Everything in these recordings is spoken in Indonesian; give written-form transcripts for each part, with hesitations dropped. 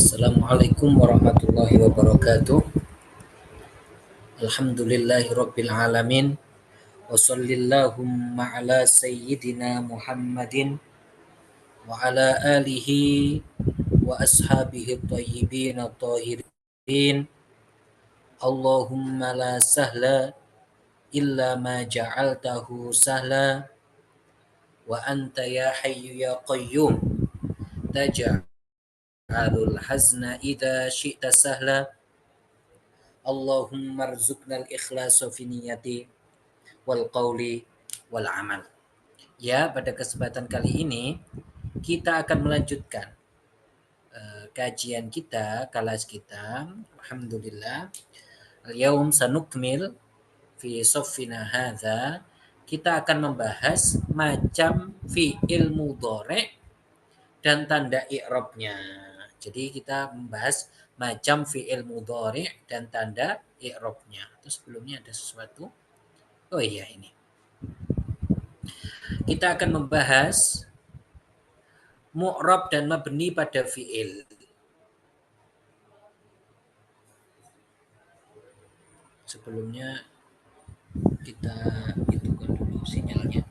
Assalamualaikum warahmatullahi wabarakatuh. Alhamdulillahirabbil alamin. Wa shallallahumma ala sayyidina Muhammadin wa ala alihi wa ashabihi thayyibin tahirin. Allahumma la sahla illa ma ja'altahu sahla wa anta ya hayyu ya qayyum taj'alul hazna idza syi'ta sahla. Allahumma rzuqna al-ikhlasa fi niyati wal qawli wal amal. Ya, pada kesempatan kali ini kita akan melanjutkan kajian kita, kelas kita. Alhamdulillah. Al-yaum sanukmil fi soffina hadza. Kita akan membahas macam fi'il mudhari' dan tanda i'rabnya. Jadi kita membahas macam fi'il mudhari' dan tanda i'rabnya. Terus sebelumnya ada sesuatu. Oh iya ini. Kita akan membahas mu'rab dan mabni pada fi'il. Sebelumnya kita hitungkan dulu sinyalnya.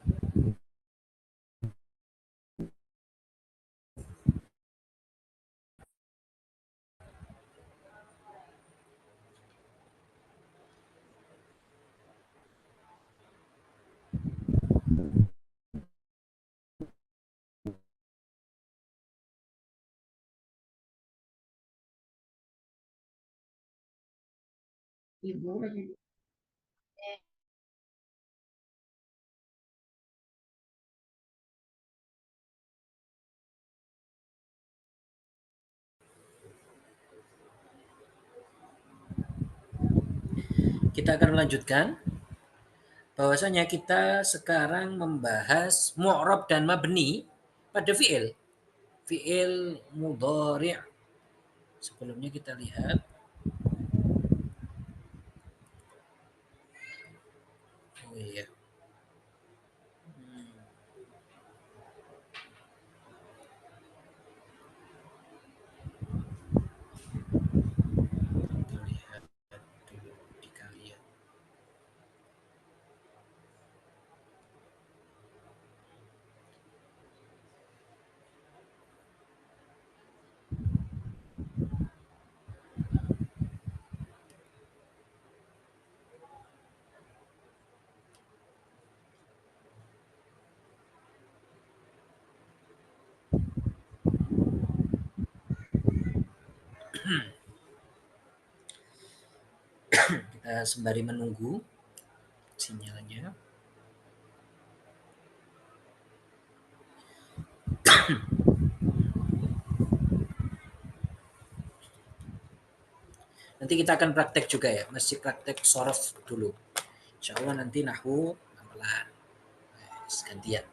Kita akan melanjutkan bahwasanya kita sekarang membahas mu'rab dan mabni pada fi'il. Fi'il mudhari'. Sebelumnya kita lihat. Oh iya. Kita lihat dulu di kalian. Kita sembari menunggu sinyalnya. Nanti kita akan praktek juga ya, masih praktek sorof dulu. Insya Allah nanti nahwu pelan-pelan. Gantian.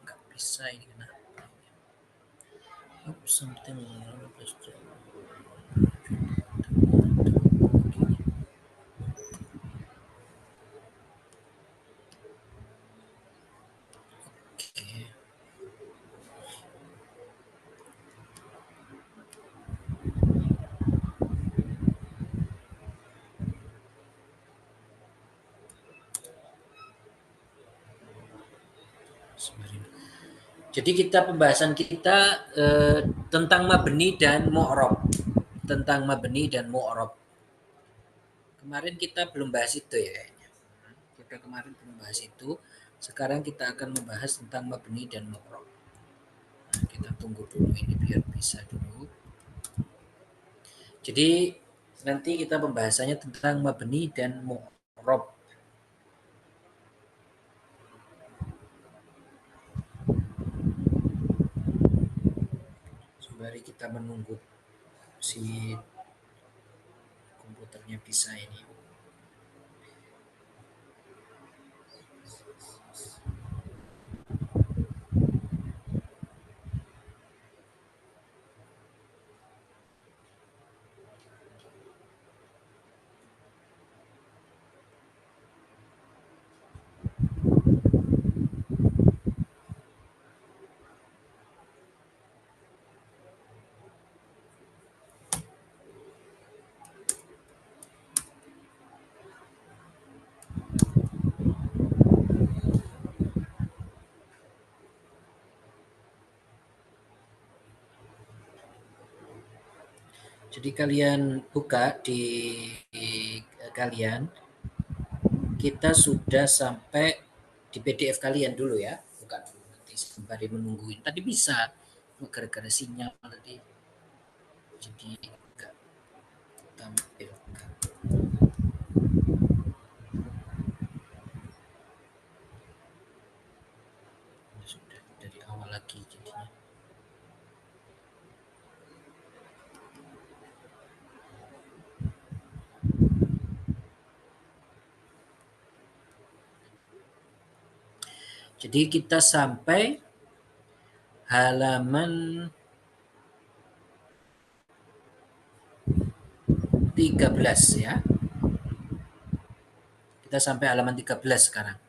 Nggak bisa ini kenapa? Something wrong. Oke. Jadi kita pembahasan kita tentang mabni dan mu'rab. Tentang mabni dan mu'rab. Kemarin kita belum bahas itu ya kayaknya. Kita kemarin belum bahas itu. Sekarang kita akan membahas tentang mabni dan mu'rab. Nah, kita tunggu dulu ini biar bisa dulu. Jadi nanti kita pembahasannya tentang mabni dan mu'rab. Sembari kita menunggu si komputernya bisa ini. Jadi kalian buka di kalian, kita sudah sampai di PDF kalian dulu ya. Buka dulu nanti sembari menungguin. Tadi bisa, gara-gara sinyal tadi. Jadi enggak tampilkan. Sudah dari awal lagi jadinya. Jadi kita sampai halaman 13 ya. Kita sampai halaman 13 sekarang.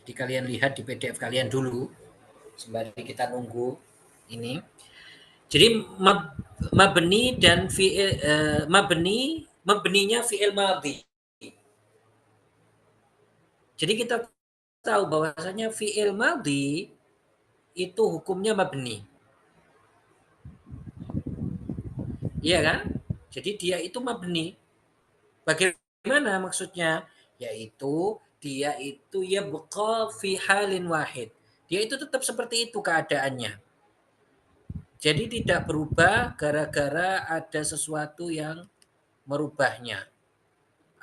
Jadi kalian lihat di PDF kalian dulu sembari kita nunggu ini. Jadi mabni dan fi'il mabninya fi'il madhi. Jadi kita tahu bahwasanya fi'il madhi itu hukumnya mabni. Iya kan? Jadi dia itu mabni. Bagaimana maksudnya? Yaitu dia itu ya buqa fi halin wahid. Dia itu tetap seperti itu keadaannya. Jadi tidak berubah gara-gara ada sesuatu yang merubahnya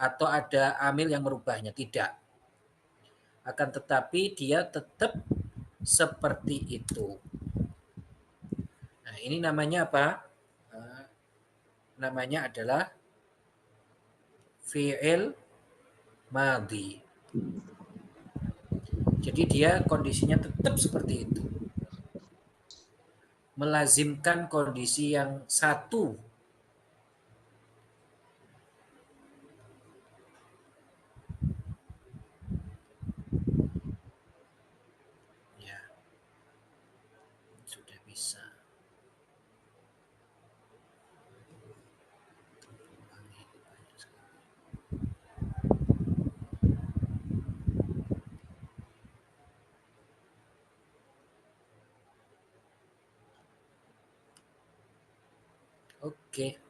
atau ada amil yang merubahnya, tidak. Akan tetapi dia tetap seperti itu. Nah, ini namanya apa? Namanya adalah fi'il madhi. Jadi dia kondisinya tetap seperti itu. Melazimkan kondisi yang satu. Ya, sudah bisa. Oke.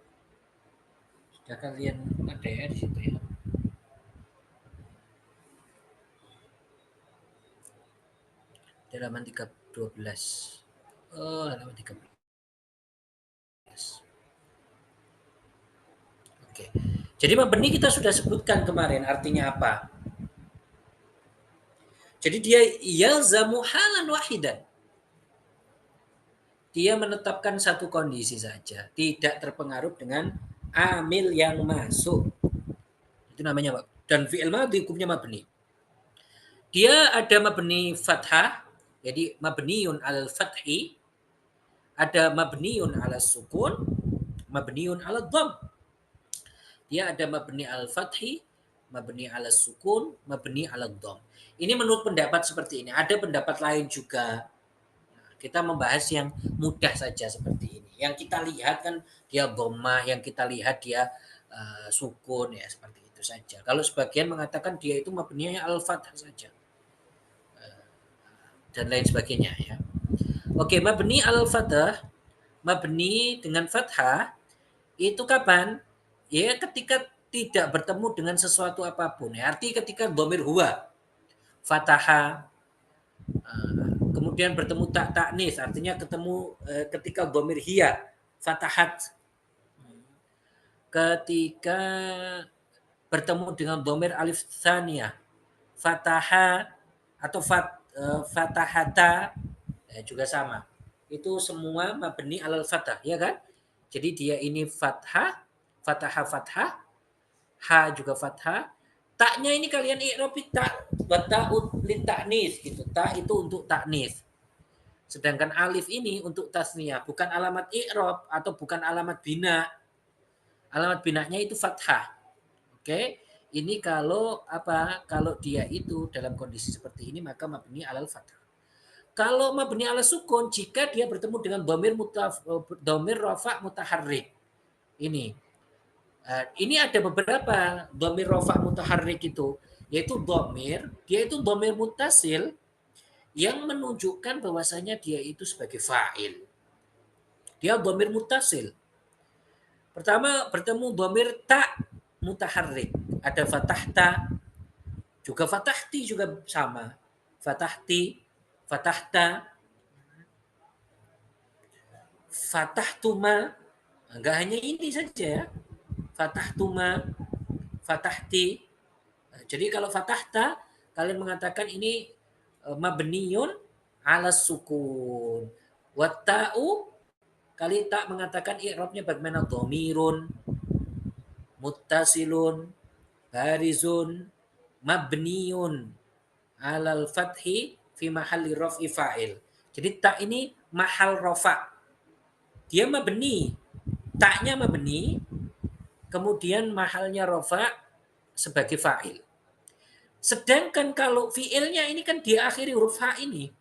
Sudah kalian ada ya di situ ya. Di halaman 12. Oh, halaman 13. Oke. Jadi mabni kita sudah sebutkan kemarin artinya apa. Jadi dia yalzamu halan wahidan. Dia menetapkan satu kondisi saja, tidak terpengaruh dengan amil yang masuk. Itu namanya dan fi'il madhi hukumnya mabni. Dia ada mabni fathah, jadi mabniun al fathi, ada mabniun ala sukun, mabniun ala dhamm. Dia ada mabni al fathi, mabni ala sukun, mabni ala dhamm. Ini menurut pendapat seperti ini. Ada pendapat lain juga. Kita membahas yang mudah saja seperti ini. Yang kita lihat kan dia dhammah, yang kita lihat dia sukun ya seperti itu saja. Kalau sebagian mengatakan dia itu mabninya al fathah saja. Dan lain sebagainya ya. Oke, mabni al fathah, mabni dengan fathah itu kapan? Ya ketika tidak bertemu dengan sesuatu apapun. Ya, arti ketika dhamir huwa, fataha, kemudian bertemu taknis, artinya ketemu ketika dhamir hiya, fatahat. Ketika bertemu dengan dhamir alif tsaniyah, fataha atau fatahata juga sama. Itu semua mabni alal fathah, ya kan? Jadi dia ini fathah, fathah, ha juga fathah. Taknya ini kalian i'rab tak, ta'ud lit ta'nis gitu. Ta itu untuk taknis. Sedangkan alif ini untuk tasniyah, bukan alamat i'rab atau bukan alamat bina. Alamat binanya itu fathah. Oke? Ini kalau apa? Kalau dia itu dalam kondisi seperti ini maka mabni alal fathah. Kalau mabni ala sukun jika dia bertemu dengan dhamir rafa mutaharrik. Ini ada beberapa dhamir rafa mutaharrik itu, yaitu dhamir, dia itu dhamir muttasil yang menunjukkan bahwasanya dia itu sebagai fa'il. Dia dhamir muttasil. Pertama bertemu dhamir ta mutaharrik. Ada fatahta, juga fatahti juga sama. Fatahti, fatahta, fatahtuma. Enggak hanya ini saja ya. Fatahtuma, fatahti. Jadi kalau fatahta kalian mengatakan ini mabniyun ala sukun. Watta'u kali tak mengatakan i'rabnya bagaimana dhamirun, muttasilun, barizun, mabniyun alal fathi fi mahalli raf'i fa'il. Jadi tak ini mahal rafa. Dia mabni. Taknya mabni, kemudian mahalnya rafa sebagai fa'il. Sedangkan kalau fi'ilnya ini kan diakhiri huruf ha ini.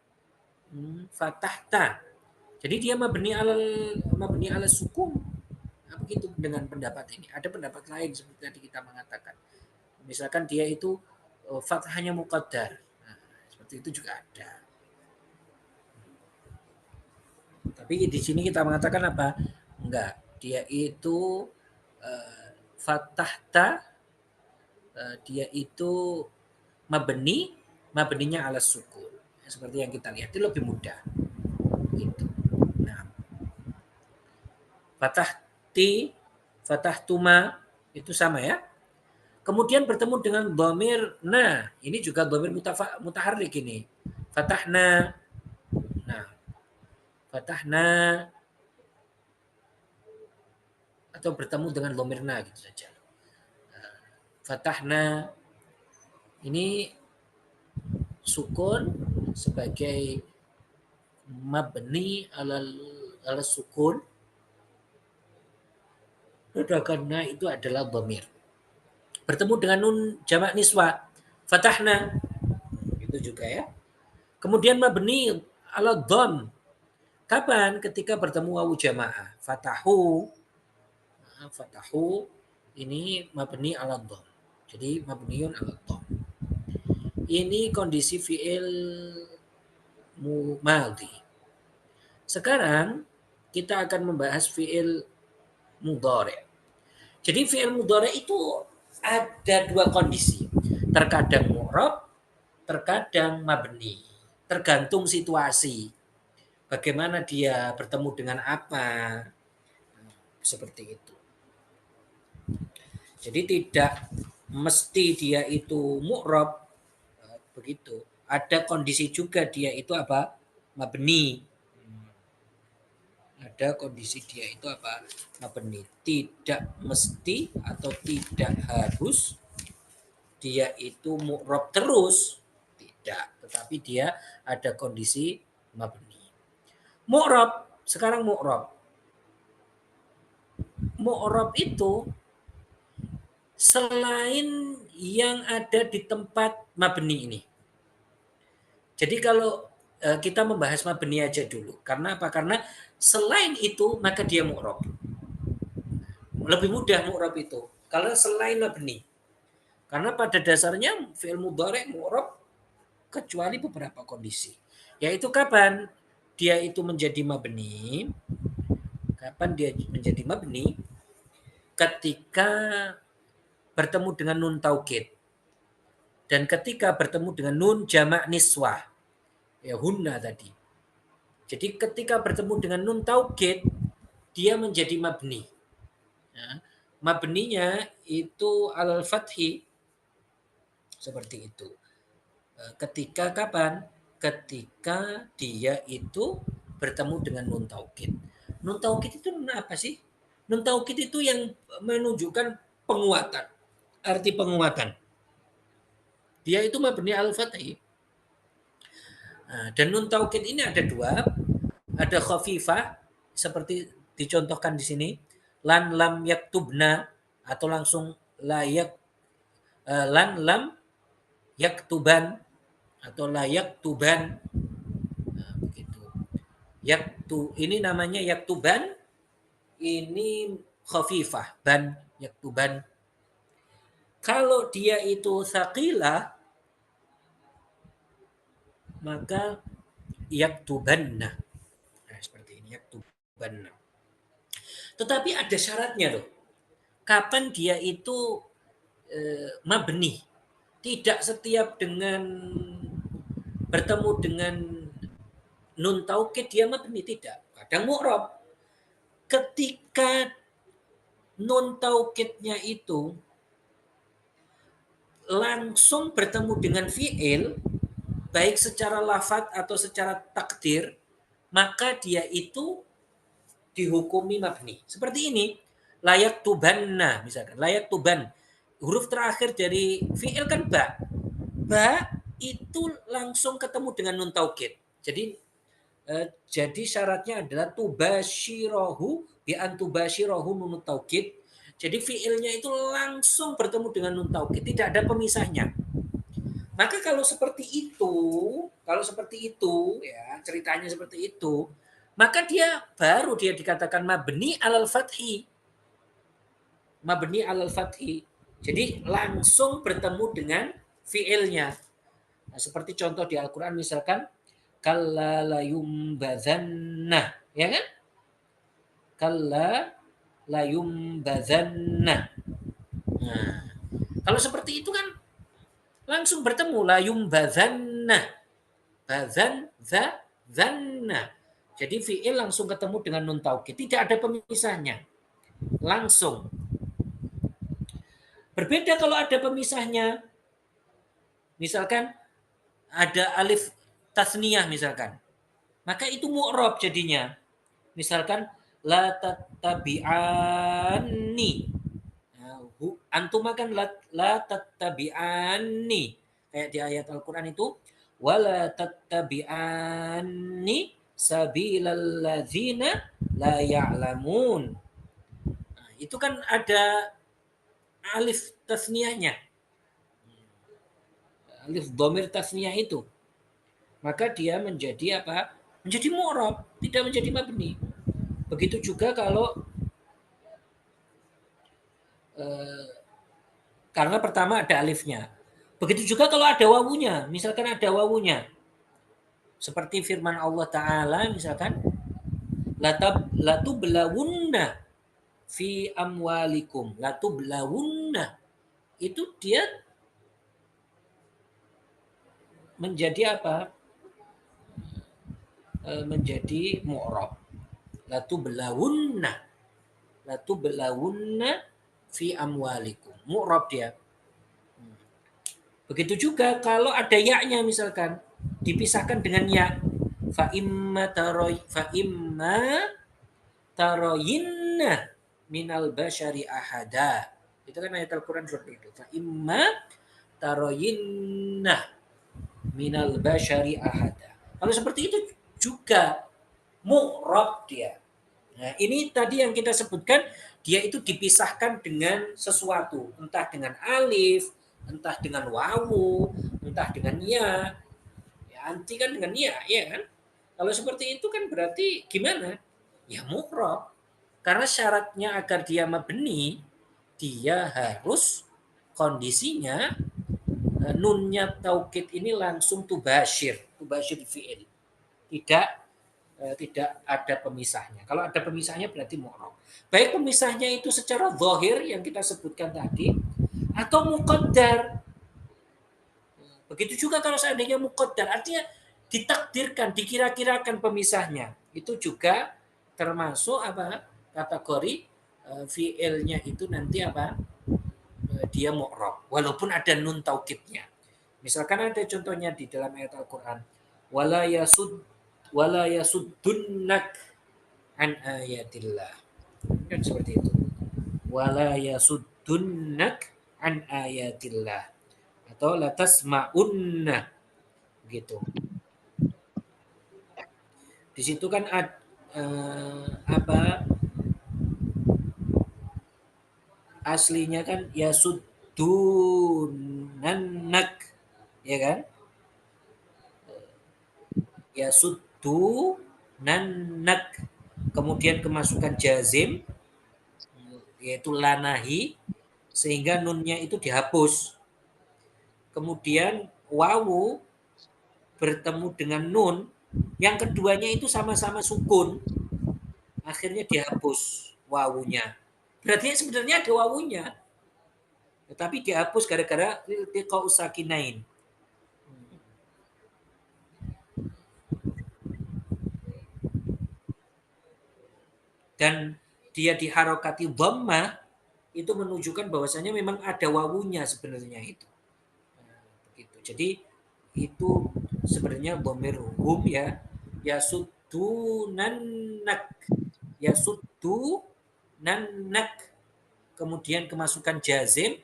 Fatahta. Jadi dia mabni alal sukun. Nah, begitu dengan pendapat ini. Ada pendapat lain seperti tadi kita mengatakan. Misalkan dia itu fathahnya muqaddar. Nah, seperti itu juga ada. Tapi di sini kita mengatakan apa? Enggak. Dia itu fatahta, dia itu mabninya ala sukun. Seperti yang kita lihat itu lebih mudah. Gitu. Nah, fatahti, fatahtuma itu sama ya. Kemudian bertemu dengan dhamir na. Ini juga dhamir mutaharrik ini. Fatahna. Nah, fatahna atau bertemu dengan dhamir na gitu saja. Fatahna ini sukun sebagai mabni ala sukun. Karena itu adalah dhamir. Bertemu dengan nun jamak niswa. Fatahna. Itu juga ya. Kemudian mabni ala dham. Kapan? Ketika bertemu wawu jamaah. Fatahu. Fatahu ini mabni ala dham. Jadi mabniun ala dham. Ini kondisi fi'il madhi. Sekarang kita akan membahas fi'il mudhari'. Jadi fi'il mudhari' itu ada dua kondisi. Terkadang mu'rab, terkadang mabni. Tergantung situasi. Bagaimana dia bertemu dengan apa. Seperti itu. Jadi tidak mesti dia itu mu'rab. Begitu. Ada kondisi juga dia itu apa? Mabni. Ada kondisi dia itu apa? Mabni. Tidak mesti atau tidak harus dia itu mu'rab terus. Tidak. Tetapi dia ada kondisi mabni. Mu'rab. Sekarang mu'rab. Mu'rab itu selain yang ada di tempat mabni ini. Jadi kalau kita membahas mabni aja dulu. Karena apa? Karena selain itu maka dia mu'rab. Lebih mudah mu'rab itu. Kalau selain mabni. Karena pada dasarnya fi'il mudhari' mu'rab kecuali beberapa kondisi. Yaitu kapan dia itu menjadi mabni? Kapan dia menjadi mabni? Ketika bertemu dengan nun taukid. Dan ketika bertemu dengan nun jamak niswah. Ya hunna tadi. Jadi ketika bertemu dengan nun taukid, dia menjadi mabni. Ya, mabninya itu al-fathi. Seperti itu. Ketika kapan? Ketika dia itu bertemu dengan nun taukid. Nun taukid itu apa sih? Nun taukid itu yang menunjukkan penguatan. Arti penguatan. Dia itu mabni al-fathi. Nah, dan nun taukid ini ada dua. Ada khafifah seperti dicontohkan di sini. Lan lam yaktubna atau langsung layak lan lam yaktuban atau layak tuban. Nah, begitu. Ini namanya yaktuban. Ini khafifah ban yaktuban. Kalau dia itu saqilah maka yaktubanna. Nah, seperti ini yaktubanna. Tetapi ada syaratnya loh. Kapan dia itu mabni? Tidak setiap dengan bertemu dengan nun taukid dia mabni, tidak. Kadang mu'rab. Ketika nun taukidnya itu langsung bertemu dengan fi'il, baik secara lafaz atau secara takdir, maka dia itu dihukumi mabni. Seperti ini, layak tubanna misalkan, layak tuban. Huruf terakhir dari fi'il kan ba. Ba itu langsung ketemu dengan nun taukid. Jadi syaratnya adalah tubashirahu bi an tubashirahu nun taukid. Jadi fiilnya itu langsung bertemu dengan nun taukid, tidak ada pemisahnya. Maka kalau seperti itu ya, ceritanya seperti itu, maka dia dikatakan mabni alal fathi. Mabni alal fathi. Jadi langsung bertemu dengan fiilnya. Nah, seperti contoh di Al-Qur'an misalkan kalla la yumbadzanna, ya kan? Kalla la yumbadzanna. Nah, kalau seperti itu kan langsung bertemu la yumbadzanna. Badzan za zanna. Jadi fiil langsung ketemu dengan nun taukid, tidak ada pemisahnya. Langsung. Berbeda kalau ada pemisahnya. Misalkan ada alif tasniyah misalkan. Maka itu mu'rab jadinya. Misalkan la tattabi'anni. Antum kan la tattabi'anni. Kayak di ayat Al-Qur'an itu wala tattabi'anni sabilal ladzina la ya'lamun. Nah, itu kan ada alif tasniyahnya. Alif dhamir tasniyah itu. Maka dia menjadi apa? Menjadi mu'rab, tidak menjadi mabni. Begitu juga kalau karena pertama ada alifnya. Begitu juga kalau ada wawunya, misalkan ada wawunya. Seperti firman Allah Ta'ala misalkan latublawunna fi amwalikum. Latublawunna. Itu dia menjadi apa? Menjadi mu'rab. Latublawunna. Latublawunna fi amwalikum. Mu'rab dia. Begitu juga kalau ada ya-nya misalkan dipisahkan dengan ya. Fa imma taroyinna minal basyari ahada. Itu kan ayat Al-Quran seperti itu. Fa imma taroyinna minal basyari ahada. Kalau seperti itu juga mu'rab dia. Nah, ini tadi yang kita sebutkan, dia itu dipisahkan dengan sesuatu, entah dengan alif, entah dengan wawu, entah dengan ya. Ya anti kan dengan ya, ya kan? Kalau seperti itu kan berarti gimana? Ya mu'rab. Karena syaratnya agar dia mabni, dia harus kondisinya nunnya taukid ini langsung tubashir fi'il. Tidak ada pemisahnya. Kalau ada pemisahnya berarti mu'rab. Baik pemisahnya itu secara zahir yang kita sebutkan tadi atau muqaddar. Begitu juga kalau seandainya muqaddar, artinya ditakdirkan, dikira-kirakan pemisahnya. Itu juga termasuk apa? Kategori fi'ilnya itu nanti apa? Dia mu'rab walaupun ada nun taukidnya. Misalkan ada contohnya di dalam ayat Al-Qur'an, wala yasuddunak an ayatillah. Kan seperti itu. Wala yasuddunak an ayatillah. Atau latasma'unna gitu. Di situ kan apa aslinya kan yasuddunanak, ya kan? Yasuddunanak. Kemudian kemasukan jazim yaitu lanahi sehingga nunnya itu dihapus. Kemudian wawu bertemu dengan nun, yang keduanya itu sama-sama sukun, akhirnya dihapus. wawunya. Berarti sebenarnya ada wawunya. Tetapi dihapus gara-gara iltiqa'u sakinain. Dan dia diharokati dhammah itu menunjukkan bahwasanya memang ada wawunya sebenarnya itu. Nah, begitu. Jadi itu sebenarnya dhamir hum ya yasuddunanak yasuddunanak kemudian kemasukan jazim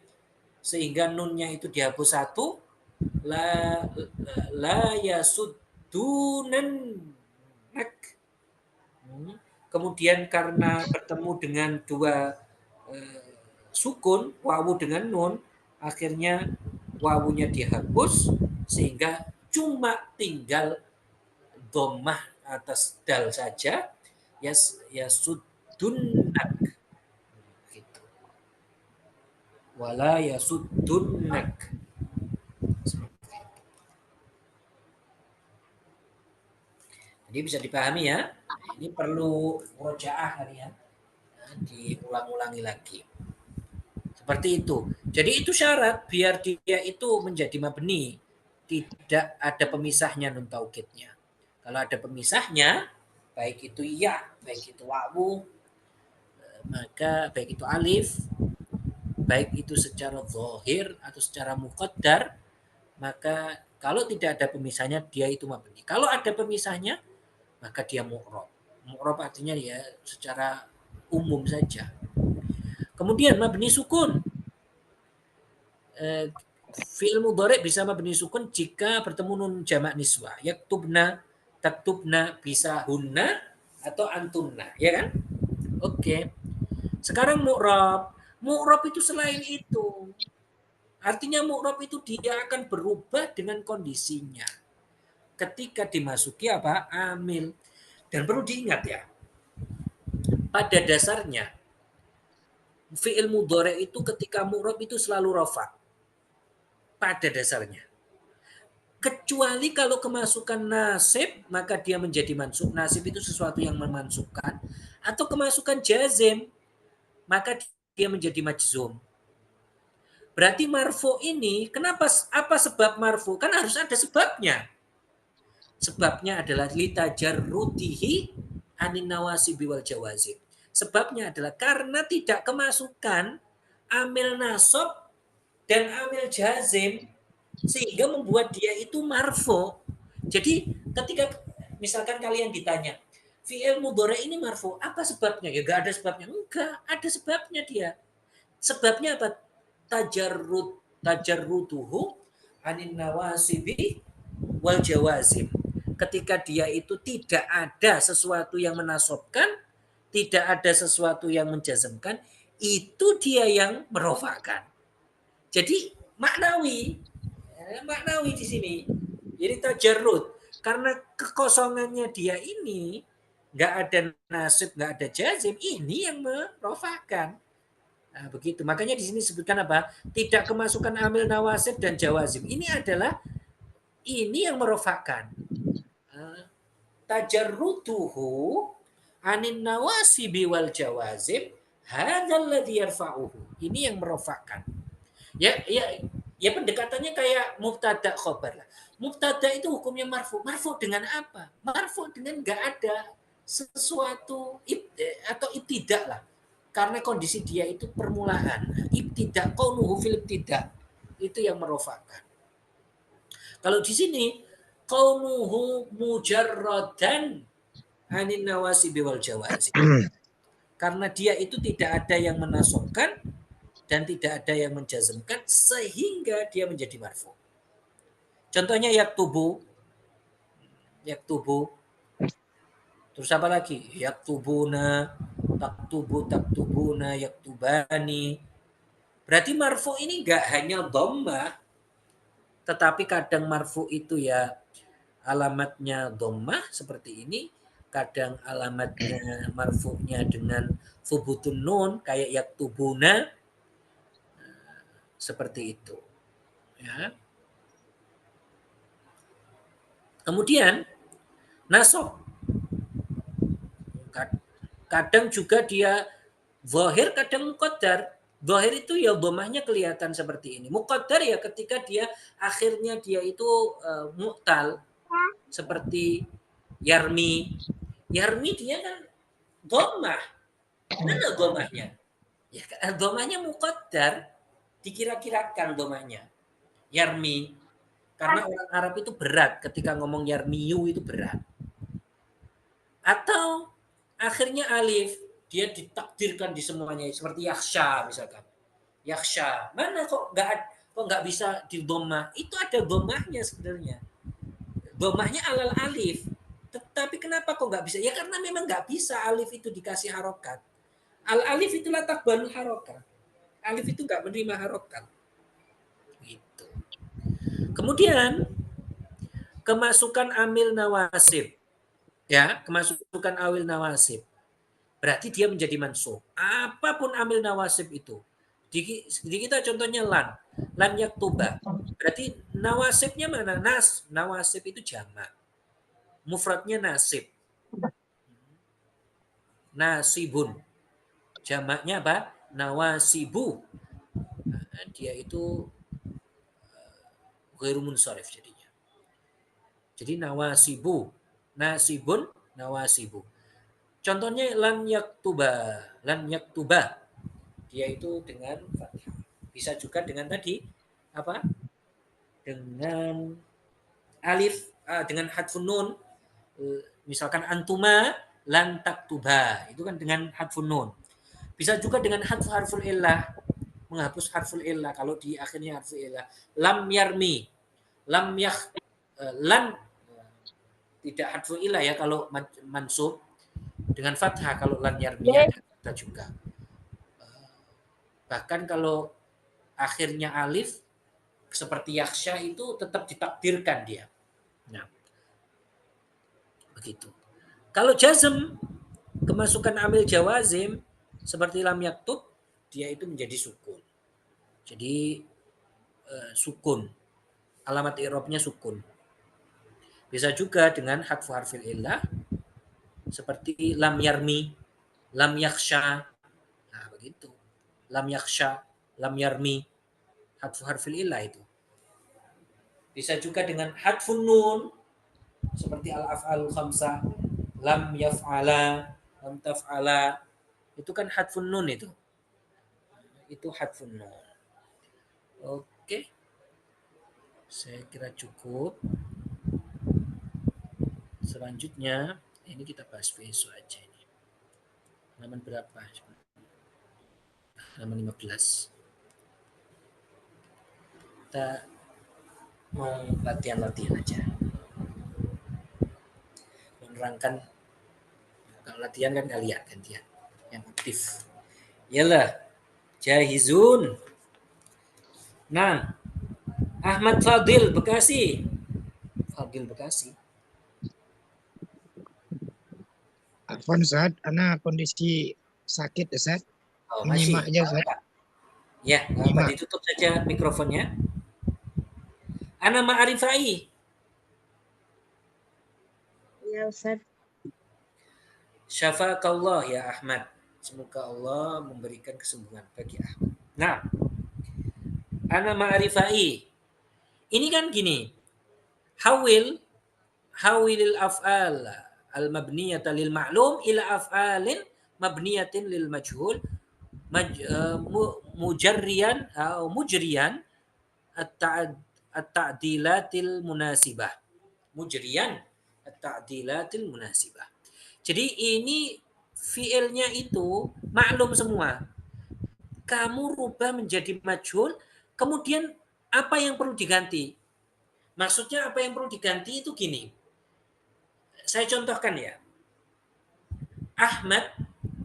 sehingga nunnya itu dihapus satu la la yasuddunanak. Kemudian karena bertemu dengan dua sukun, wawu dengan nun, akhirnya wawunya dihapus sehingga cuma tinggal dhammah atas dal saja, yasuddunak gitu. Wala yasuddunak. Jadi bisa dipahami ya. Ini perlu murojaah kalian. Diulang-ulangi lagi. Seperti itu. Jadi itu syarat biar dia itu menjadi mabni. Tidak ada pemisahnya nun taukidnya. Kalau ada pemisahnya, baik itu ya, baik itu wawu, maka baik itu alif, baik itu secara zahir atau secara muqaddar, maka kalau tidak ada pemisahnya dia itu mabni. Kalau ada pemisahnya, maka dia mu'rab. Mu'rab artinya ya secara umum saja. Kemudian mabni sukun. Fi'il mudhari bisa mabni sukun jika bertemu nun jamak niswa. Yaktubna, taktubna, bisa hunna atau antunna, ya kan? Oke. Sekarang mu'rab. Mu'rab itu selain itu. Artinya mu'rab itu dia akan berubah dengan kondisinya. Ketika dimasuki apa? Amil. Dan perlu diingat ya. Pada dasarnya fi'il mudhari itu ketika mu'rab itu selalu rafa. Pada dasarnya. Kecuali kalau kemasukan nasib, maka dia menjadi mansub. Nasib itu sesuatu yang memansubkan. Atau kemasukan jazim, maka dia menjadi majzum. Berarti marfu ini, kenapa apa sebab marfu? Kan harus ada sebabnya. Sebabnya adalah litajarrudihi anin nawasibi wal jawazib. Sebabnya adalah karena tidak kemasukan amil nasab dan amil jazim sehingga membuat dia itu marfu. Jadi ketika misalkan kalian ditanya, fi'il mudhari ini marfu, apa sebabnya? Ya enggak ada sebabnya. Enggak, ada sebabnya dia. Sebabnya apa? Tajarruduhu anin nawasibi wal jawazim. Ketika dia itu tidak ada sesuatu yang menasobkan, tidak ada sesuatu yang menjazmkan, itu dia yang merofakan. Jadi maknawi di sini. Jadi tajarrud karena kekosongannya dia ini nggak ada nasib, nggak ada jazim, ini yang merofakan. Nah, begitu. Makanya di sini disebutkan apa? Tidak kemasukan amil nawasib dan jawazim. Ini yang merofakan. Tajarrutuhu anin nawasibi wal jawazim hadzal ladzi yarfa'uhu. Ini yang merofakan. Ya pendekatannya kayak mubtada khobar lah. Mubtada itu hukumnya marfu. Marfu dengan apa? Marfu dengan nggak ada sesuatu atau ibtidak lah. Karena kondisi dia itu permulaan. Ibtidak qaunuhu fil ibtidak. Itu yang merofakan. Kalau di sini qaunuhu mujarradan anin nawasibi wal jawazim. Karena dia itu tidak ada yang menasobkan dan tidak ada yang menjazmkan sehingga dia menjadi marfu. Contohnya yaktubu. Terus apa lagi? Yaktubuna, taktubuna, yaktubani. Berarti marfu ini enggak hanya dhammah, tetapi kadang marfu itu ya alamatnya dhammah seperti ini, kadang alamatnya marfu'nya dengan thubutun nun kayak yaktubuna, seperti itu. Ya. Kemudian nasab. Kadang juga dia Zahir kadang muqaddar. Zahir itu ya dhammahnya kelihatan seperti ini. Muqaddar ya ketika dia akhirnya dia itu mu'tal seperti yarmi. Yarmi dia kan dhammah. Mana dhammahnya? Ya dhammahnya muqaddar, dikira-kirakan dhammahnya. Yarmi. Karena orang Arab itu berat ketika ngomong yarmiyu itu berat. Atau akhirnya alif, dia ditakdirkan di semuanya seperti yakhsha misalkan. Yakhsha. Mana kok nggak bisa di dhammah? Itu ada dhammahnya sebenarnya. Dhammahnya alal alif. Tetapi kenapa kok nggak bisa? Ya karena memang nggak bisa alif itu dikasih harokat. Al alif itulah takbalul harokat. Alif itu nggak menerima harokat. Gitu. Kemudian kemasukan amil nawasib. Ya, kemasukan awil nawasib. Berarti dia menjadi mansub. Apapun amil nawasib itu. Di kita contohnya lan. Lan yaktuba. Berarti nawasibnya mana? Nawasib itu jamak. Mufradnya nasib. Nasibun. Jamaknya apa? Nawasibu. Nah, dia itu ghairu munsharif jadinya. Jadi nawasibu. Nasibun, nawasibu. Contohnya lan yaktuba. Lan yaktuba. Dia itu dengan fathah. Bisa juga dengan tadi apa? Dengan alif, dengan hadfun nun. Misalkan antuma lan taktuba. Itu kan dengan hadfun nun. Bisa juga dengan harful illah, menghapus harful illah kalau di akhirnya harful illah. Lam yarmi, lam lan tidak harful illah ya kalau mansub, dengan fathah kalau lan yarmi ada fathah juga. Bahkan kalau akhirnya alif seperti yakhsha itu tetap ditakdirkan dia. Nah, begitu. Kalau jazm, kemasukan amil jawazim seperti lam yaktub, dia itu menjadi sukun. Jadi sukun. Alamat i'rabnya sukun. Bisa juga dengan hadfu harfil illah seperti lam yarmi, lam yakhsha. Nah, begitu. Lam yakhsha, lam yarmi, hadfu harfil illah itu. Bisa juga dengan hadfun nun seperti al-af'al khamsah, lam yaf'ala, lam taf'ala. Itu kan hadfun nun itu. Itu hadfun nun. Oke. Saya kira cukup. Selanjutnya ini kita bahas besok aja ini. Halaman berapa? Halaman 15. Kita mau latihan-latihan aja. Menerangkan, kalau latihan kan kalian gantian yang aktif. Yalah, jahizun. Nah, Ahmad Fadil Bekasi. Fadil Bekasi. Afwan Ustaz, ana kondisi sakit Ustaz. Oh, Menyimak masih. aja Ustaz. Ya, apa ditutup saja mikrofonnya. Ana Ma'arifai. Ya Ustaz. Syafaqallah ya Ahmad. Semoga Allah memberikan kesembuhan bagi Ahmad. Nah, ana Ma'arifai. Ini kan gini. Hawilil af'al al-mabniyata lil ma'lum ila af'alin mabniyatin lil majhul mujriyan at-ta'dilatil munasibah. Mujriyan at-ta'dilatil munasibah. Jadi ini fiilnya itu maklum semua. Kamu rubah menjadi majhul, kemudian apa yang perlu diganti? Maksudnya apa yang perlu diganti itu gini. Saya contohkan ya. Ahmad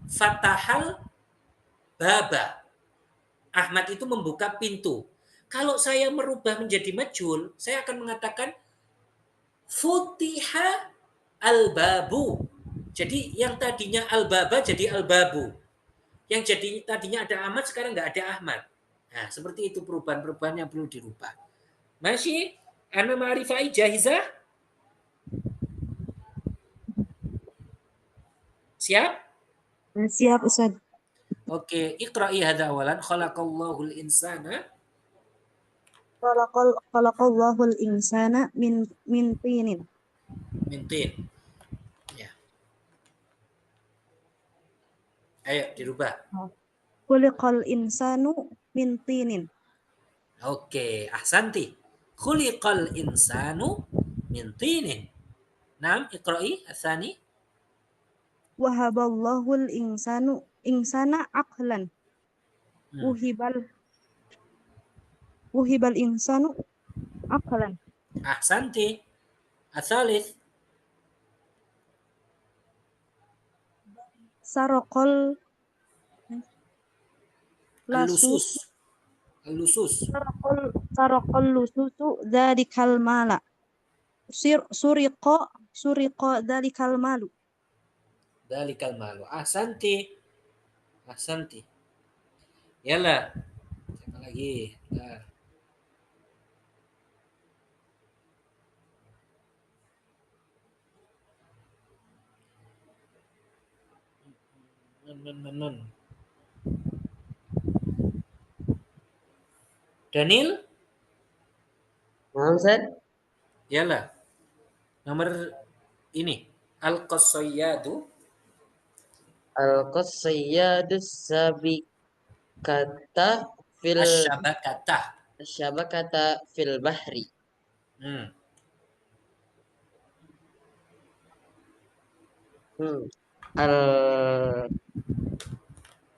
fatahal baba. Ahmad itu membuka pintu. Kalau saya merubah menjadi majhul, saya akan mengatakan futiha al-babu. Jadi yang tadinya al-baba jadi al-babu. Yang jadi tadinya ada Ahmad sekarang nggak ada Ahmad. Nah, seperti itu perubahan-perubahan yang perlu dirubah. Masih? Ana ma'rifai jahizah? Siap? Siap Ustaz. Oke, iqra'i hadza awalan. Khalaqallahul insana Khalaqallahul insana min tinin. min tin. Ya. Ayo dirubah. Khuliqal insanu min tinin. Oke, ahsanti. Khuliqal insanu min tinin. Naam, iqra'i atsani. Wahaballahul insana aqlan. Hmm. Wuhibal insanu aqlan. Ahsanti. Atsalits. Saraqal lasus Al-lusus. Al-lusus. saraqal lususu dzadikal mala. Suriqa dzalikal malu. Dalikal malu. Ahsanti. Ahsanti. Yalah. Siapa lagi? Nah. Nun. Daniel? Nah, Ustaz. Yalah. Nomor ini. Al-qasayyadu Al-qasayyadus sabikata fil asyabakatah. syabakata fil bahri. Hmm. Al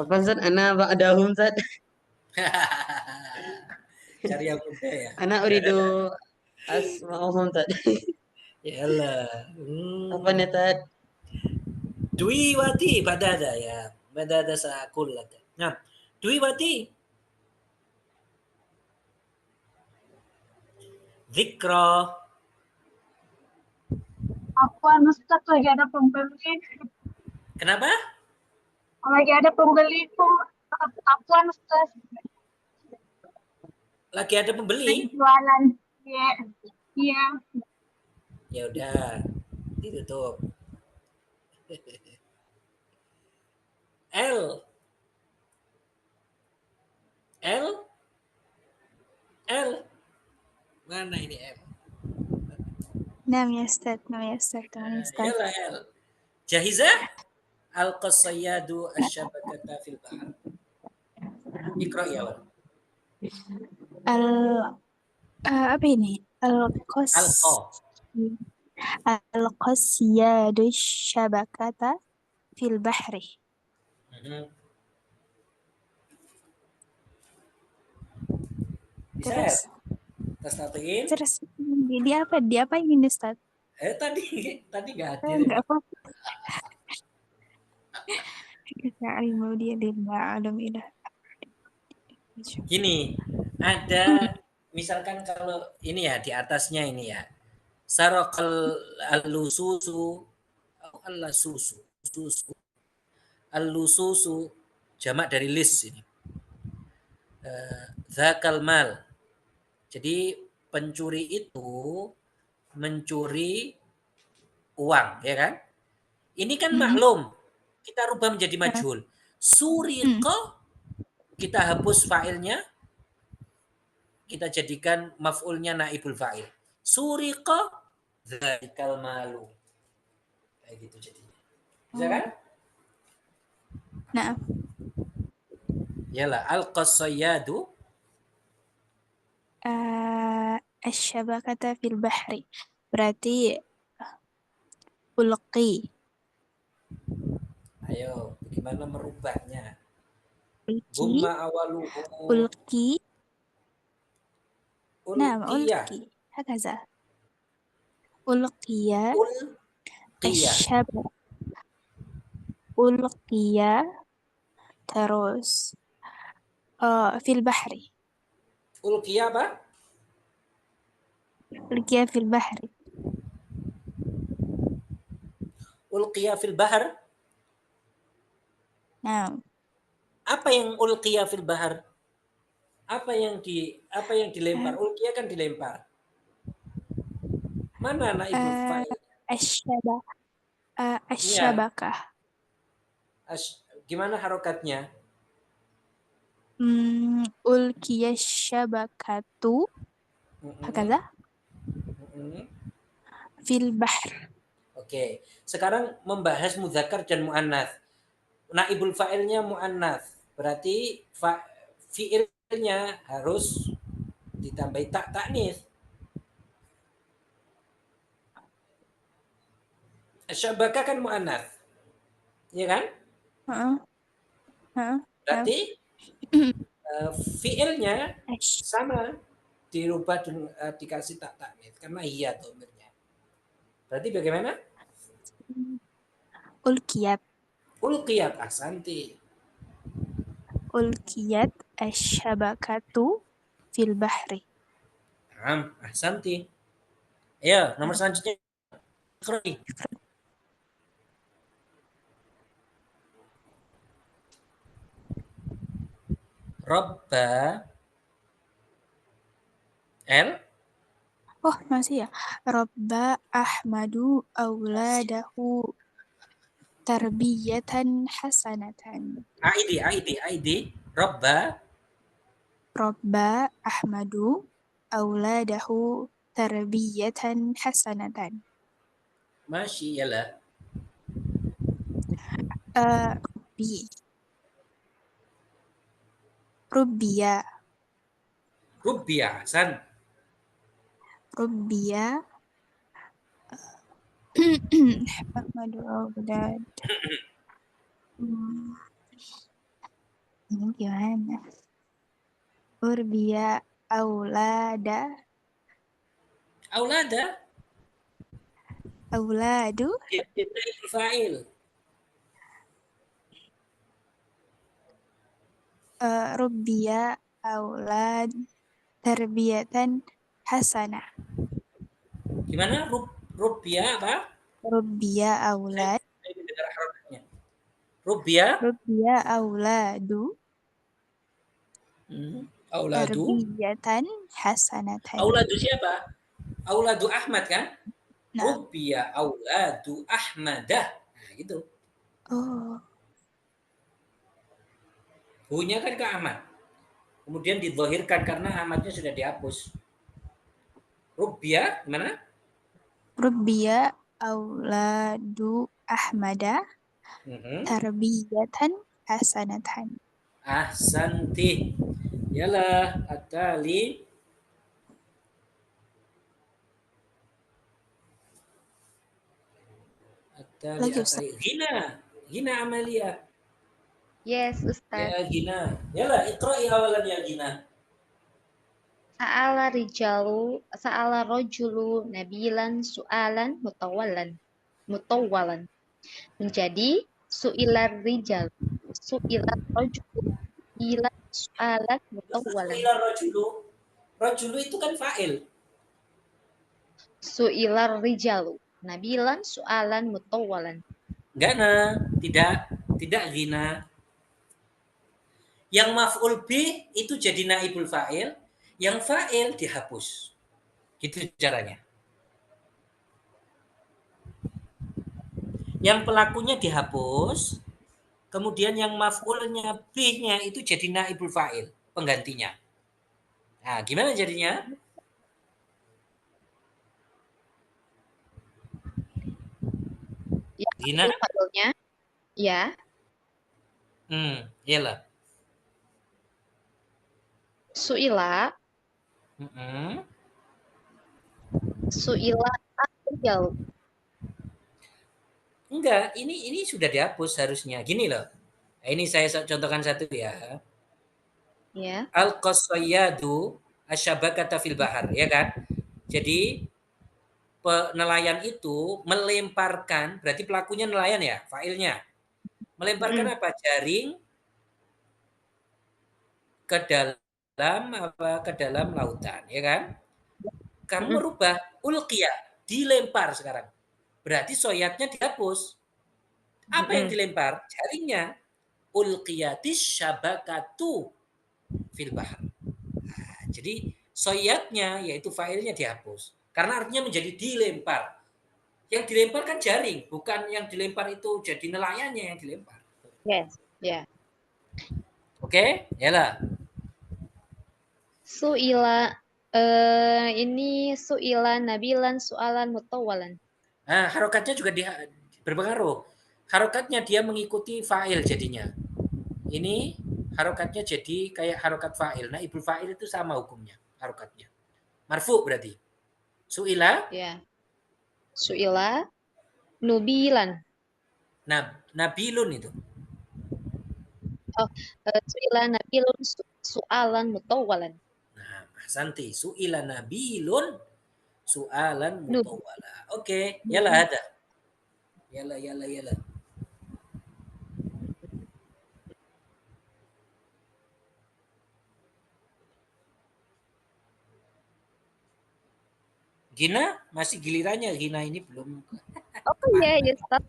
apa Ustaz? Ana ba'dahum Ustaz. Cari yang mudah ya. Ana uridu asma'uhum Ustaz. Yalah. Apa nih Ustaz? Dwiwati badada ya. Badada sa'akul laka. Nah, Dwiwati. Zikra. Apa Ustaz lagi ada pembeli? Kenapa? Lagi ada pembeli tuh. Apa Ustaz? Lagi ada Lagi pembeli? jualan. Iya. Iya. Ya udah, ditutup. L. L. L. Mana ini L? Nam ya Ustaz, nam ya Ustaz, nam ya Ustaz. Yalah L. Jahizah? Al-qasayyadu asyabakata fil bahar. Ikra ya Wan. Apa ini? Alqa. Al-qasyadu syabakata fil bahri. Bisa Terus, ya? Tas natiin. terus dia apa? Dia apa ini Ustaz? Tadi nggak hadir. Enggak apa. Ka'alimu dia lillah alam ilah. Gini, ada misalkan kalau ini ya di atasnya ini ya. Sarakal al-lususu al-lususu al-lususu jamak dari lis ini. Zakal mal. Jadi pencuri itu mencuri uang, ya kan? Ini kan maklum. Kita rubah menjadi majhul. Suriqa kita hapus fa'ilnya, kita jadikan maf'ulnya naibul fa'il. Suriqa dzalikal malu. Kayak gitu jadinya. Bisa kan? Nah, Yalah, al-qasayyadu asyabakata fil bahri. Berarti ulqi. Ayo, bagaimana merubahnya? Ulqi. Bumma awaluhu. Ulqi. Nah, Ulqiya. ulqi. Hakaza. Ulqiya. Ulqiya. Ulqiya. Terus fil bahri. Ulqiya apa? Ulqiya fil bahri. Ulqiya fil bahar. Nah, Apa yang ulqiya fil bahar? Apa yang dilempar? Ulqiya kan dilempar. Mana naibul fa'il? asyabakah. Gimana harokatnya? Ulkiya syabakatu hakaza fil bahr. Oke, sekarang membahas muzakkar dan muannats. Naibul fa'ilnya muannats, berarti fi'ilnya harus ditambahi ta'nis. Syabaka kan muannats, ya kan? Heeh. Heeh. Berarti fi'ilnya sama, dirubah dengan dikasih ta'nis karena iya domirnya. Berarti bagaimana? Ulkiyat. Ulqiyat, ahsanti. Ulkiyat asyabakatu fil bahri. Ahsanti. Ya, nomor selanjutnya. Robba L. Oh, masih ya. Robba Ahmadu auladahu tarbiyatan hasanatan. Aidi. Robba. Robba Ahmadu auladahu tarbiyatan hasanatan. Masih yalah. Rubbiya. Rubbiya, Hasan. Rubbiya Ahmadu aulad. Ini gimana? Urbiya aulada. Auladu. Fa'il. Rubbiya aulad tarbiyatan hasanah. Gimana? Rubbiya apa? Rubbiya aulad. Saya dengar harokatnya. Rubbiya auladu auladu. tarbiyatan hasanatan. Auladu siapa? Auladu Ahmad kan? Nah. Rubbiya auladu Ahmadah. Nah, gitu. Oh. Hunya kan ke Ahmad. Kemudian didhahirkan karena Ahmadnya sudah dihapus. Rubbiya mana? Rubbiya auladu Ahmada tarbiyatan hasanatan. Ahsanti. Yalah, atali. Atali. Gina Amalia. Yes, Ustaz. Ya Gina. Yalah, iqra'i awalan ya Gina. Sa'ala rajulu nabilan su'alan mutawwalan. Menjadi su'ilar rajulu nabilan su'alan mutawwalan. Su'ilar rajulu itu kan fa'il. Su'ilar rijalu nabilan su'alan mutawwalan. Enggak, tidak Gina. Yang maf'ul bih itu jadi naibul fa'il, yang fa'il dihapus. Gitu caranya. Yang pelakunya dihapus, kemudian yang maf'ulnya bih-nya itu jadi naibul fa'il, penggantinya. Nah, gimana jadinya? Ya, Gina? fa'ilnya ya. Iyalah. Su'ila. Su'ila rijalu. Enggak, ini sudah dihapus harusnya. Gini loh. Nah, ini saya contohkan satu ya. Ya. Al-qasayyadu asyabakata fil bahar, ya kan? Jadi nelayan itu melemparkan, berarti pelakunya nelayan ya, fa'ilnya. Melemparkan apa? Jaring ke dalam lautan, ya kan? Kamu merubah ulqiya, dilempar sekarang. Berarti soyatnya dihapus. Apa yang dilempar? Jaringnya. Ulqiyatis syabakatu fil bahar. Nah, jadi soyatnya yaitu fa'ilnya dihapus. Karena artinya menjadi dilempar. Yang dilempar kan jaring, bukan yang dilempar itu jadi nelayannya yang dilempar. Yes, ya. Yeah. Oke, yalah. Su'ila ini su'ila nabilan su'alan mutawwalan. Nah, harokatnya juga berpengaruh. Harokatnya dia mengikuti fa'il jadinya. Ini harokatnya jadi kayak harokat fa'il. Nah, ibul fa'il itu sama hukumnya harokatnya. Marfu berarti. Su'ila. Ya. Su'ila nubilan. Nabilun itu. Su'ila nabilun su'alan mutawwalan. Nah, Santi. Su'ila nabilun su'alan mutawwala. Oke, yalah ada. Yalah. Gina, masih gilirannya. Gina ini belum. Oh iya, ya Ustaz.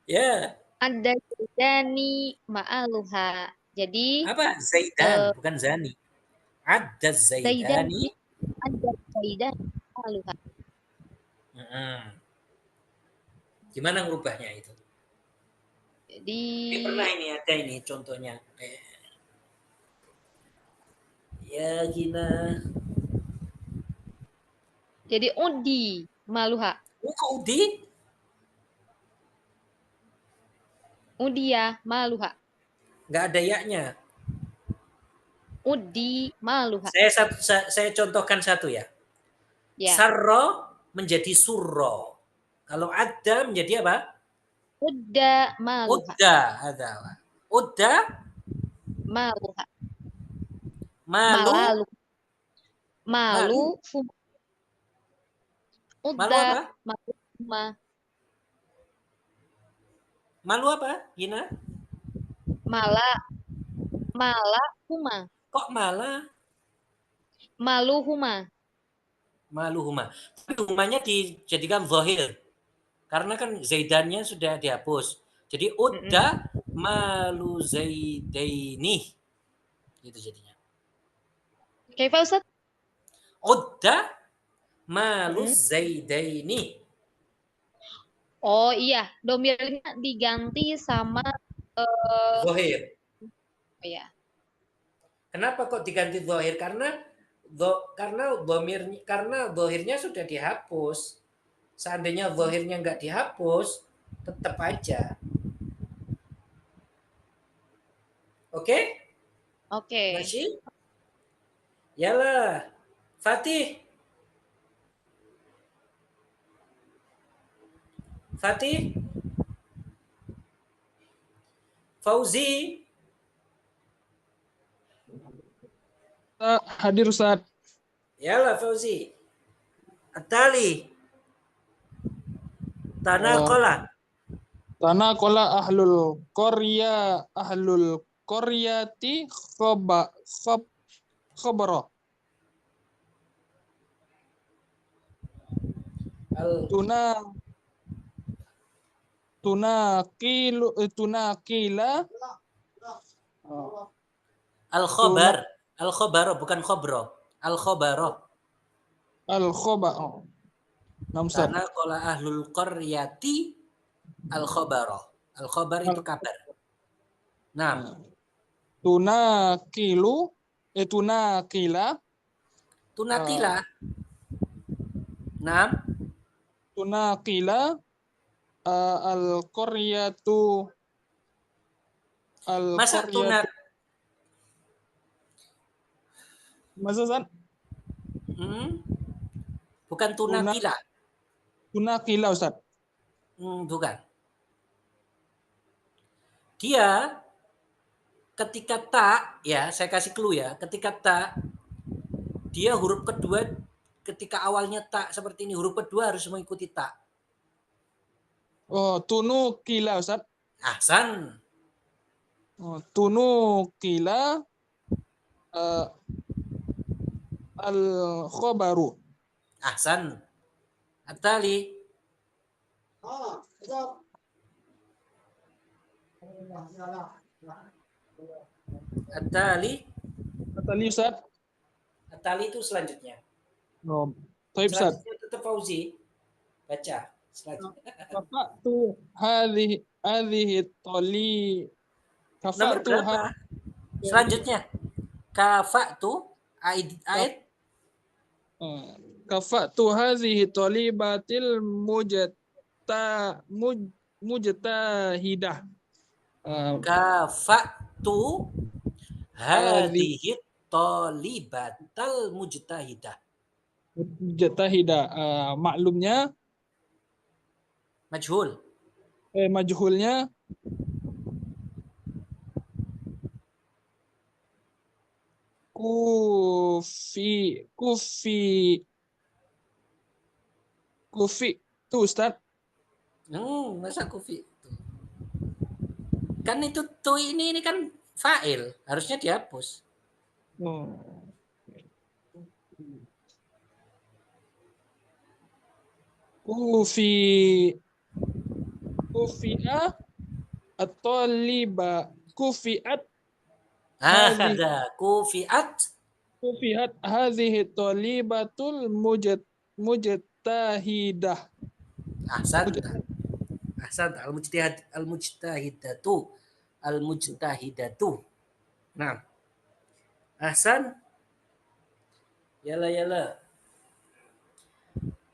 Ya, Ada Zaidani ma'aluha. Jadi apa? Zaidan, bukan Zani. Ada Zaidani. ada Zaidani ma'aluha. Gimana ngubahnya itu? Jadi Ini pernah ini ada ini contohnya. Ya Gina. jadi udi maluha. Kok Udi? Udia maluha. Nggak ada yaknya. Udi maluha. Saya contohkan satu ya. Ya. Sarro menjadi surro. Kalau ada menjadi apa? Udda maluha. Udda. Udda. Maluha. Malu. Malu. Malu Udda apa? malu. Malu apa? Gina? Mala huma. Kok malah? Malu huma. Malu huma. Tapi humanya dijadikan zahir. Karena kan zaidannya sudah dihapus. Jadi udda malu zaidaini. Gitu jadinya. Kaifa Ustaz? Udda malu zaidaini. Oh iya, domirnya diganti sama Zahir. oh ya. Kenapa kok diganti zahir? Karena zahirnya sudah dihapus. Seandainya zahirnya nggak dihapus, tetap aja. Oke? Oke. Masih? Yalah. Fatih. Fauzi. Hadir Ustaz. Yalah Fauzi. Atali. Tanaqala. Tanaqala ahlul qaryati khabara. Tunakila Al-khabar bukan khabro. Al-khabaro. Karena qala ahlul qaryati al-khabaro. Al-khabar itu kabar. Nah, tunakila. Nah, Tunakila al-qaryatu masa tunat? Masa Ustaz? Bukan tunakila. Tunakila Ustaz. Bukan. Dia ketika tak, ya saya kasih clue ya, ketika tak, dia huruf kedua ketika awalnya tak seperti ini, huruf kedua harus mengikuti tak. Oh, tunukila Ustaz. Ahsan. Tunukila al-khabaru. Ahsan. Atali. Atali Ustaz. Atali itu selanjutnya. Oh, baik Ustaz. Selanjutnya tetap Fauzi. Baca. Selanjutnya. Kafa'tu hadhihi tali. Nomor Kafa'tu berapa? Selanjutnya. Kafa'tu ait Kafa'tu hadhihi talibatil mujtahidah. kafa'tu hadhihi talibatal mujtahidah. Mujtahidah. Maklumnya Majhul. majhulnya kufi itu Ustaz. Masa kufi itu. Kan itu tu ini kan fa'il, harusnya dihapus. Kufi'a atau liba kufi'at Ada kufi'at. kufi'at hadhihi talibatul mujtahidah. Ahsan al-mujtahidatu. Nah. Ahsan. Yala.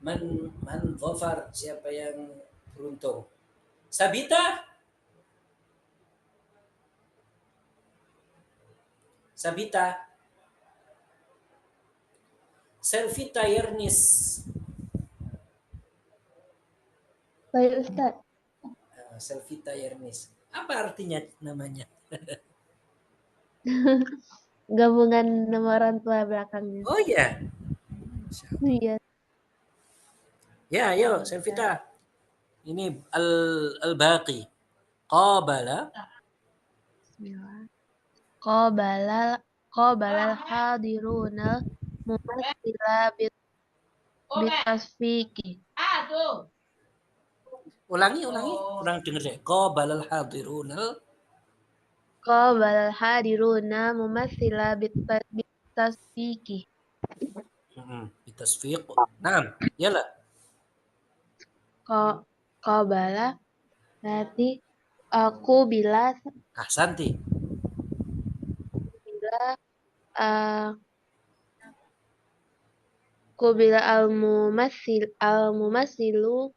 Man dhafar, siapa yang beruntung? Sabita. Selvita Yernis. Baik Ustaz. Selvita Yernis. Apa artinya namanya? Gabungan nama orang tua belakangnya. Oh ya. Iya. Ya, ayo Selvita. Ini al-baqi. Qabala. Bismillah. Qabala hadiruna mumatsila bitasfiki. Ulangi. Kurang dengar saya. Qabala hadiruna. Qabala hadiruna mumatsila bitasfiki. Bitasfiq. Naam, yala. Qabala berarti aku bila Ahsanti. Qabila al-mumassilu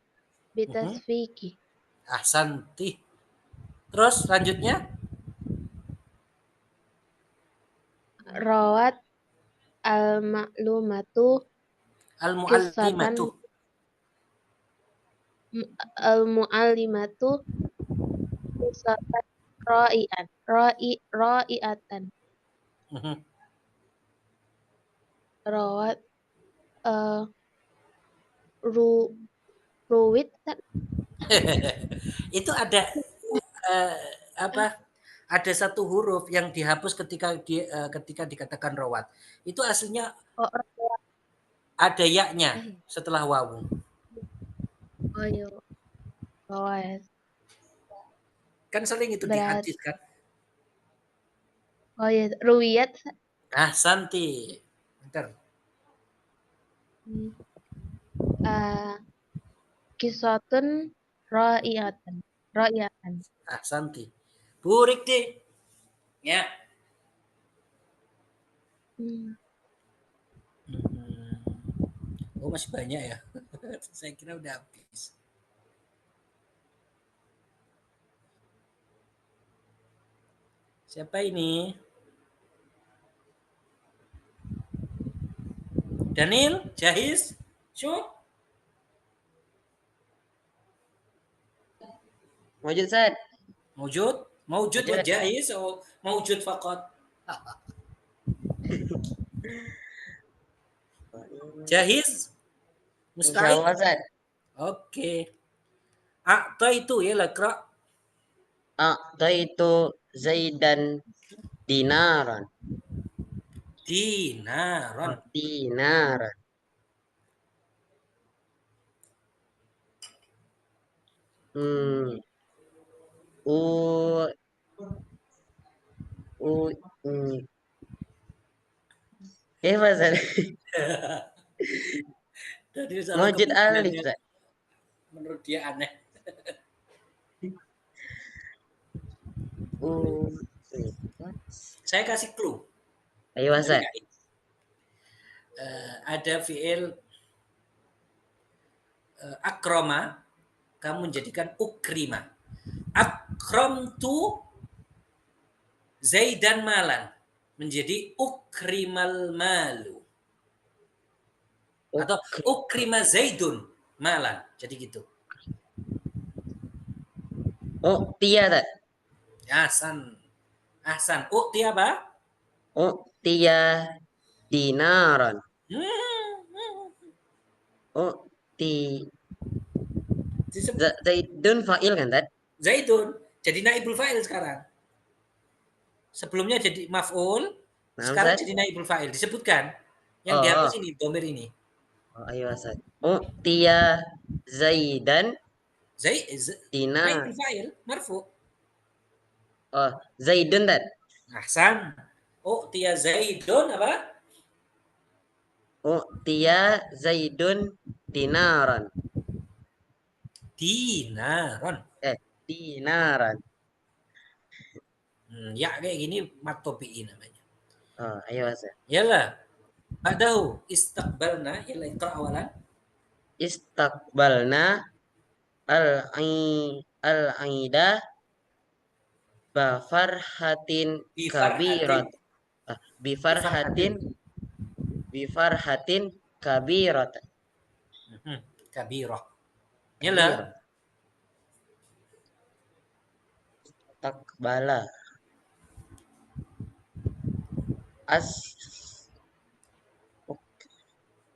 bitasfiki. Ahsanti. Terus selanjutnya? Rawat al-ma'lumatu Al-mu'allimatu. Al-mu'allimatu qissatan ra'iatan. Rawat ruwit Itu ada ada satu huruf yang dihapus ketika dikatakan rawat. Itu aslinya ada yaknya setelah wawu. Oh iya. Rawat. Kan sering itu di hadis kan? Oh iya, ruwiyat. Ahsanti. Bentar. Qissatun ra'iatan. Ahsanti. Burik deh. Ya. Oh, masih banyak ya. Saya kira udah habis. Siapa ini? Daniel, Jahiz, Syuk. Wajud Ustaz. Mawjud wa Jahiz atau mawjud faqat? Jahiz? Mustahil? Insyaallah Ustaz. Oke. A'taitu ya lakra. A'taitu Zaidan dinaran. Dinaran. Ustaz? Mawjud alif Ustaz. menurut dia aneh. Saya kasih clue. Ayo Ustaz. Ada fiil akroma, kamu menjadikan ukrima. Akramtu Zaidan malan, menjadi ukrimal malu. Atau ukrima Zaidun malan, jadi gitu. Oh, tia tak? Ahsan. Ahsan. Ukti apa? Oh, tia dinaran. Oh, Zaidun fa'il kan Tad? Zaidun. Jadi naibul fa'il sekarang. Sebelumnya jadi maf'ul, sekarang Ustaz? jadi naibul fa'il. Disebutkan. Yang Oh, dihapus ini, domir ini. Oh, ayo Ustaz. Oh, tia Zaidan Naibul dinar. fa'il, marfu. Oh, Zaidun Tad? Ahsan. Tia Zaidun apa? Oh, tia Zaidun dinaran. Dinaron. Dinaran. Ya kayak gini matobi'i namanya. Oh, ayo Ustaz. Yalah. Ba'dahu istaqbalna, yalah iqra awalan. Istaqbalna al-aida bifarhatin kabirat. Bifarhatin kabirat. Kabirah. Yalah. Takbala.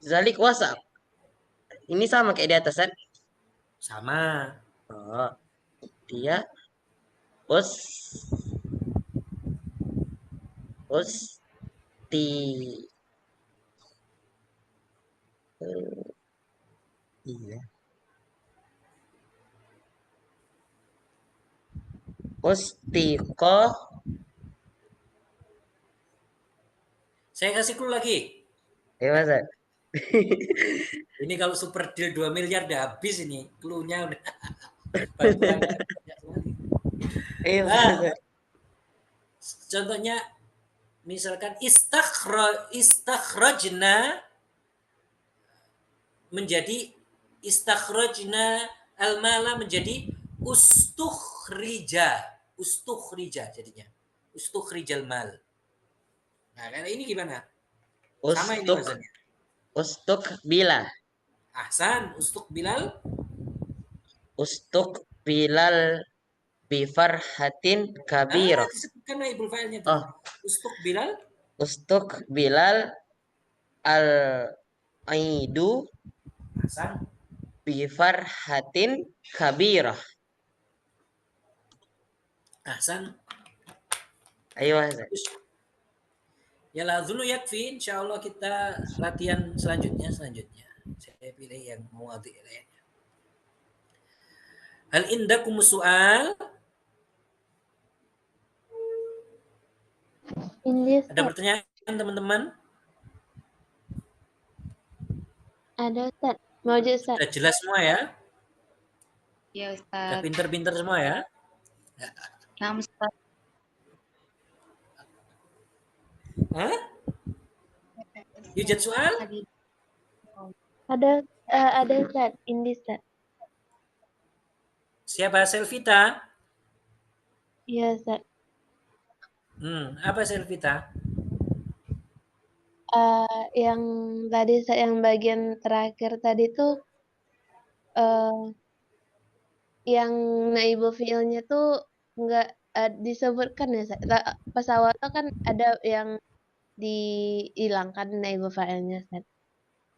Zalik WhatsApp. Ini sama kayak di atas kan? Sama. Oh, dia iya. Ustiqo. Saya kasih clue lagi. Ya, Mas. Ini kalau super deal 2 miliar udah habis ini. Clue-nya udah. Contohnya misalkan istakhrajna menjadi istakhrajna al-mala menjadi ustukhrija jadinya. Ustukhrijal mal. Nah, karena ini gimana? Sama ini wazannya. Ustukbila. Ahsan, Ustukbilal bifarhatin kabir. Disebutkan naibul fa'ilnya itu. Oh. Ustukbilal al-aidu Ahsan. bifarhatin kabirah. Ahsan. Ayo Hasan. Ya la dzunu yakfi, insyaallah kita latihan selanjutnya. Saya pilih yang muwadhi' lainnya. Hal indakum su'al? Ada pertanyaan teman-teman? Ada Ustaz. Mau Ustaz. Sudah jelas semua ya? Ya Sudah Ustaz. pinter-pinter semua ya? Nah, Ustaz. Hah? Yujad soal? Ada Ustaz. Ini Ustaz. Siapa Selvita? Iya Ustaz. Apa Selvita? Yang tadi yang bagian terakhir tadi tuh yang naibul fiilnya tuh nggak disebutkan ya Ustaz. Pas awal tuh kan ada yang dihilangkan naibul fa'ilnya Ustaz.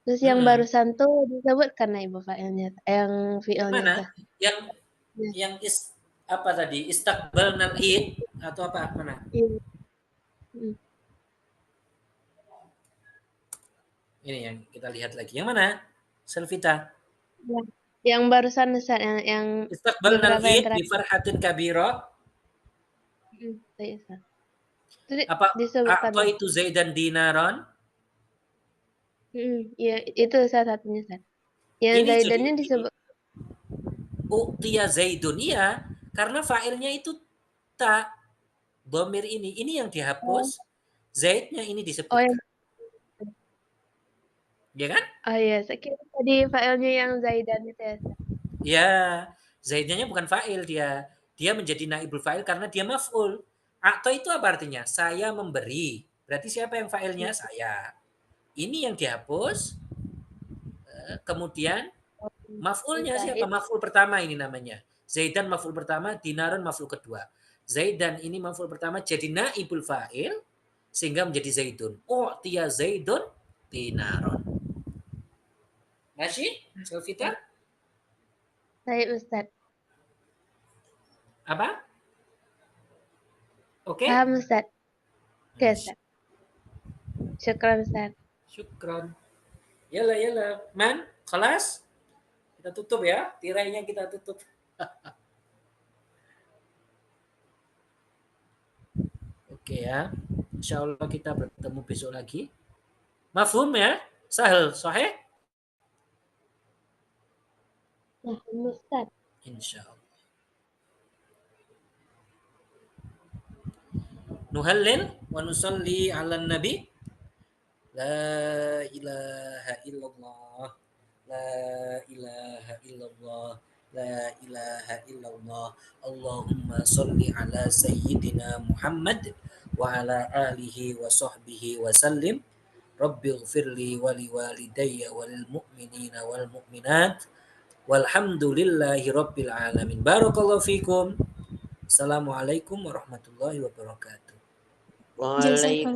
Terus yang barusan tuh disebutkan naibul fa'ilnya, yang fiilnya. Yang apa tadi? Istaqbalnal id atau apa? Mana? Ini yang kita lihat lagi. Yang mana? Selvita. Yang barusan Ustaz, yang Istaqbalnal id bi farhatin kabira. Apa itu Zaidan dinaron? Iya, itu salah satunya Ustaz. Yang Zaidannya disebut U'tiya Zaidun, iya, karena fa'ilnya itu ta, domir ini yang dihapus, Zaidnya ini Oh, yang disebutkan. Ya kan? oh iya, saya kira tadi filenya yang Zaidan itu ya, Ustaz. Ya, Zaidnya bukan fa'il dia. Dia menjadi naibul fa'il karena dia maf'ul. Atau itu apa artinya? Saya memberi. Berarti siapa yang fa'ilnya? Saya. Ini yang dihapus. Kemudian maf'ulnya siapa? Zaid. Maf'ul pertama ini namanya. Zaidan maf'ul pertama, dinarun maf'ul kedua. Zaidan ini maf'ul pertama jadi naibul fa'il sehingga menjadi Zaidun. U'tiya Zaidun dinarun. Masih? Zulfitar? Baik, Ustaz. Apa? Oke? Paham, Ustaz. Oke, Ustaz. Syukran, Ustaz. Syukran. Yala. Man, kelas? Kita tutup ya. Tirainya kita tutup. Oke ya. Insya Allah kita bertemu besok lagi. Mafhum ya? Sahel, sahih? Nah, Ustaz. Insya Allah. Nuhallil wa nusalli ala nabi. La ilaha illallah. La ilaha illallah. La ilaha illallah. Allahumma salli ala sayyidina Muhammad wa ala alihi wa sahbihi wa sallim. Rabbi ghfirli wa li walidayya wal mu'minina wal mu'minat. Walhamdulillahi rabbil alamin. Barakallahu fikum. Assalamualaikum warahmatullahi wabarakatuh. Waalaikumsalam.